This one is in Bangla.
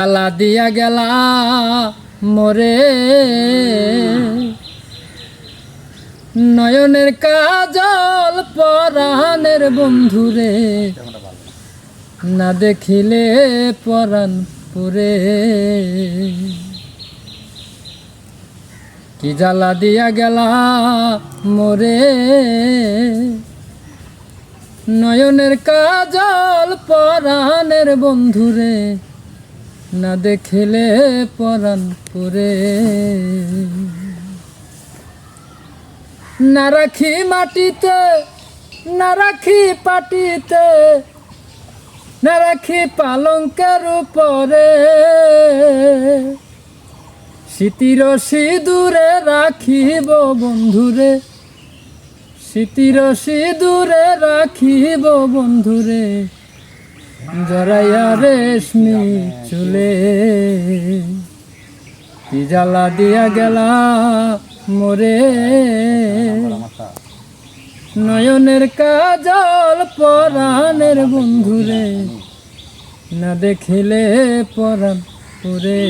জ্বালা দিয়া গেলা মোরে নয়নের কাজল পরাণের বন্ধুরে না দেখিলে পরাণ পুরে। কি জ্বালা দিয়া গেলা মোরে নয়নের কাজল পরাণের বন্ধুরে না দেখিলে পরাণ পুরে। না রাখি মাটিতে না রাখি পাটিতে না রাখি পালঙ্কের উপরে স্মৃতির সিঁদুরে রাখিব বন্ধুরে স্মৃতির সিঁদুরে রাখিব বন্ধুরে জড়াইয়া রেশমি চুলে। কি জ্বালা দিয়া গেলা মোরে নয়নের কাজল পরাণের বন্ধুরে না দেখিলে পরাণ পুরে।